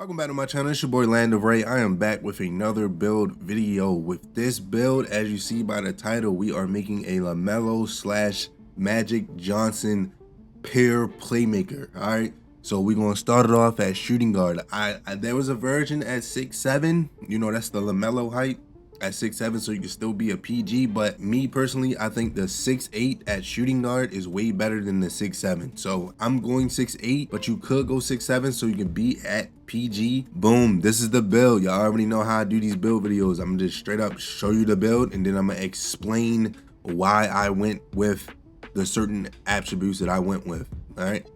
Welcome back to my channel. It's your boy Land of Ray. I am back with another build video. With this build, as you see by the title, we are making a LaMelo slash Magic Johnson pair playmaker. All right, so we're gonna start it off at shooting guard. There was a version at 6'7". You know, that's the LaMelo height at 6'7", so you can still be a PG, but me personally, I think the 6'8" at shooting guard is way better than the 6'7". So I'm going 6'8", but you could go 6'7", so you can be at PG. Boom, this is the build. Y'all already know how I do these build videos. I'm gonna just straight up show you the build, and then I'm gonna explain why I went with the certain attributes that I went with. All right,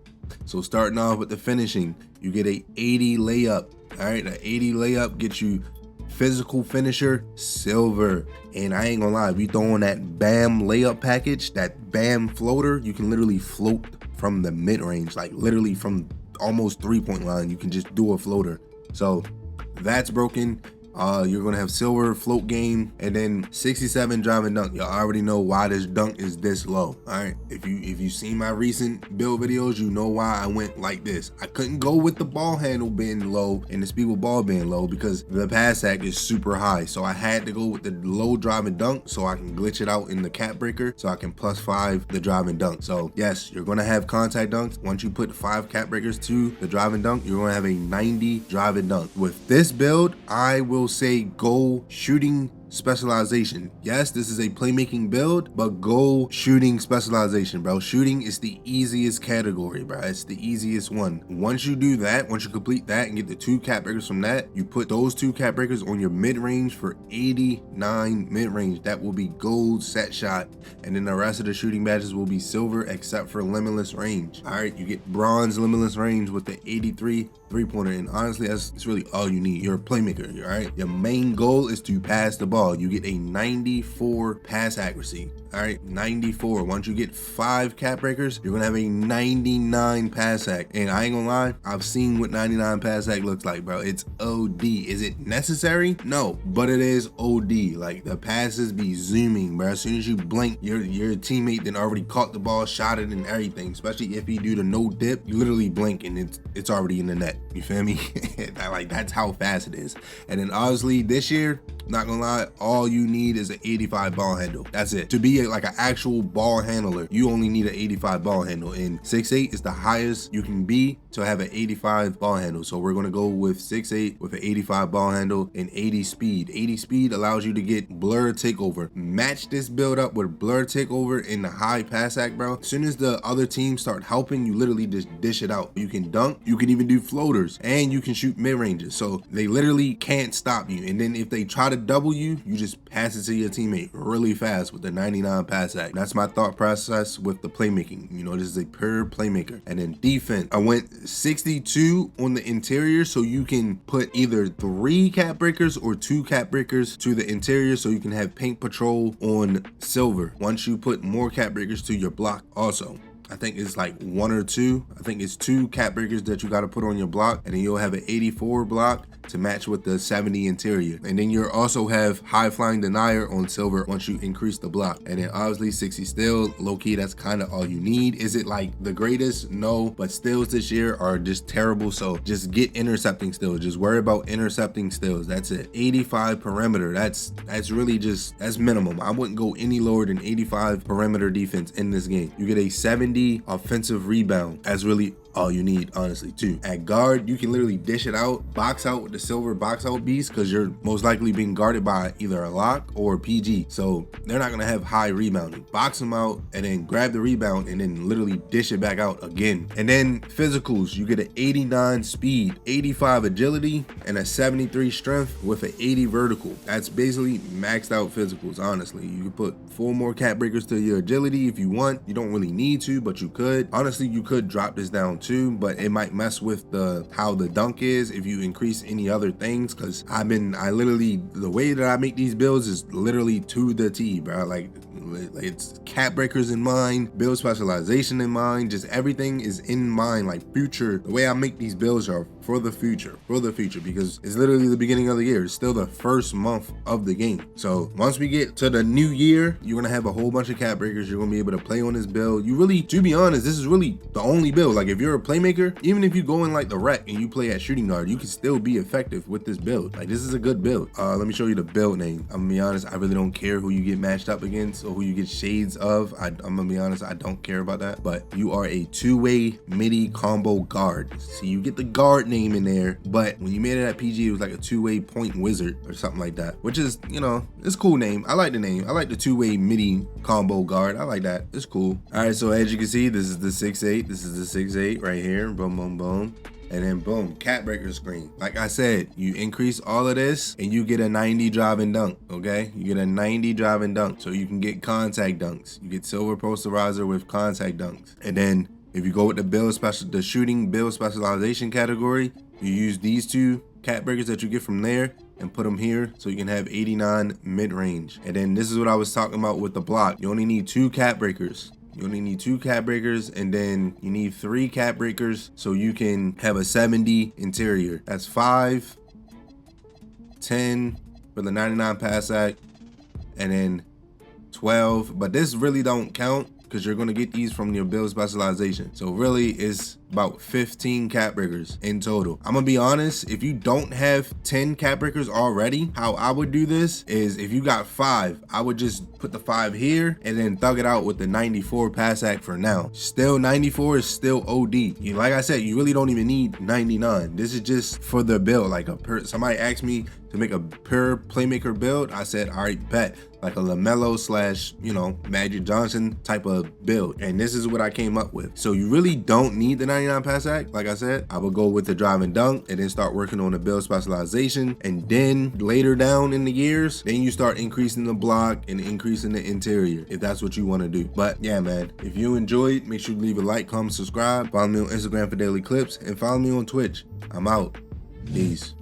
so starting off with the finishing, you get a 80 layup. All right, an 80 layup gets you physical finisher, silver. And I ain't gonna lie, if you throw on that BAM layup package, that BAM floater, you can literally float from the mid-range, like literally from almost 3-point line. You can just do a floater. So that's broken. You're gonna have silver float game, and then 67 driving dunk. Y'all already know why this dunk is this low. All right, if you seen my recent build videos, you know why I went like this. I couldn't go with the ball handle being low and the speed with ball being low because the pass sack is super high. So I had to go with the low driving dunk so I can glitch it out in the cap breaker, so I can +5 the driving dunk. So yes, you're gonna have contact dunks. Once you put 5 cap breakers to the driving dunk, you're gonna have a 90 driving dunk. With this build, I will say go shooting specialization. Yes, this is a playmaking build, but go shooting specialization, bro. Shooting is the easiest category, bro. It's the easiest one. Once you do that, once you complete that and get the 2 cap breakers from that, you put those 2 cap breakers on your mid-range for 89 mid-range. That will be gold set shot, and then the rest of the shooting badges will be silver except for limitless range. All right, you get bronze limitless range with the 83 3-pointer, and honestly, that's really all you need. You're a playmaker, all right? Your main goal is to pass the ball. You get a 94 pass accuracy. All right, 94. Once you get 5 cap breakers, you're gonna have a 99 pass hack. And I ain't gonna lie, I've seen what 99 pass hack looks like, bro. It's OD. Is it necessary? No, but it is OD. Like, the passes be zooming, bro. As soon as you blink, your teammate then already caught the ball, shot it, and everything. Especially if you do the no dip, you literally blink and it's already in the net. You feel me? Like, that's how fast it is. And then obviously this year, not gonna lie, all you need is an 85 ball handle. That's it. To be like an actual ball handler, you only need an 85 ball handle, and 6'8" is the highest you can be to have an 85 ball handle. So we're gonna go with 6'8" with an 85 ball handle and 80 speed. 80 speed allows you to get blur takeover. Match this build up with blur takeover in the high pass act, bro. As soon as the other team start helping, you literally just dish it out. You can dunk, you can even do floaters, and you can shoot mid ranges. So they literally can't stop you. And then if they try to double you, you just pass it to your teammate really fast with the 99 pass act. That's my thought process with the playmaking. You know, this is a pure playmaker. And then defense, I went 62 on the interior, so you can put either 3 cap breakers or 2 cap breakers to the interior, so you can have paint patrol on silver. Once you put more cap breakers to your block also, I think it's like 1 or 2. I think it's 2 cap breakers that you got to put on your block, and then you'll have an 84 block to match with the 70 interior. And then you'll also have high flying denier on silver once you increase the block. And then obviously 60 steal, low key, that's kind of all you need. Is it like the greatest? No, but steals this year are just terrible. So just get intercepting steals. Just worry about intercepting steals. That's it. 85 perimeter. That's really just, that's minimum. I wouldn't go any lower than 85 perimeter defense in this game. You get a 70 offensive rebound. That's really all you need, honestly, too. At guard, you can literally dish it out, box out with the silver box out beast, because you're most likely being guarded by either a lock or a PG. So they're not gonna have high rebounding. Box them out and then grab the rebound and then literally dish it back out again. And then physicals, you get an 89 speed, 85 agility, and a 73 strength with an 80 vertical. That's basically maxed out physicals, honestly. You can put 4 more cap breakers to your agility if you want. You don't really need to, but you could. Honestly, you could drop this down too, but it might mess with how the dunk is if you increase any other things, because I literally, the way that I make these builds is literally to the T, bro. Like, it's cap breakers in mind, build specialization in mind, just everything is in mind. Like, future, the way I make these builds are for the future, because it's literally the beginning of the year. It's still the first month of the game. So once we get to the new year, you're gonna have a whole bunch of cap breakers. You're gonna be able to play on this build. You really, to be honest, this is really the only build. Like if you're a playmaker, even if you go in like the rec and you play at shooting guard, you can still be effective with this build. Like this is a good build. Let me show you the build name. I'm gonna be honest, I really don't care who you get matched up against or who you get shades of. I'm gonna be honest, I don't care about that. But you are a two-way midi combo guard. So you get the guard name in there, but when you made it at PG, it was like a two-way point wizard or something like that, which is, you know, it's a cool name. I like the name. I like the two-way midi combo guard. I like that. It's cool. All right, so as you can see, this is the 6'8". This is the 6'8" right here. Boom, boom, boom. And then boom, cap breaker screen. Like I said, you increase all of this and you get a 90 drive and dunk, okay? You get a 90 drive and dunk, so you can get contact dunks. You get silver posterizer with contact dunks. And then if you go with the shooting build specialization category, you use these two cap breakers that you get from there and put them here so you can have 89 mid-range. And then this is what I was talking about with the block. You only need 2 cap breakers. You only need 2 cap breakers, and then you need 3 cap breakers so you can have a 70 interior. That's 5, 10 for the 99 pass act, and then 12. But this really don't count because you're going to get these from your build specialization. So really it's about 15 cap breakers in total. I'm gonna be honest, if you don't have 10 cap breakers already, how I would do this is if you got 5, I would just put the 5 here and then thug it out with the 94 pass act for now. Still 94 is still OD. Like I said, you really don't even need 99. This is just for the build. Like somebody asked me to make a pure playmaker build. I said, all right, bet. Like a LaMelo / you know, Magic Johnson type of build. And this is what I came up with. So you really don't need the 99 pass act. Like I said, I would go with the drive and dunk and then start working on the build specialization. And then later down in the years, then you start increasing the block and increasing the interior if that's what you want to do. But yeah, man, if you enjoyed, make sure to leave a like, comment, subscribe. Follow me on Instagram for daily clips and follow me on Twitch. I'm out. Peace.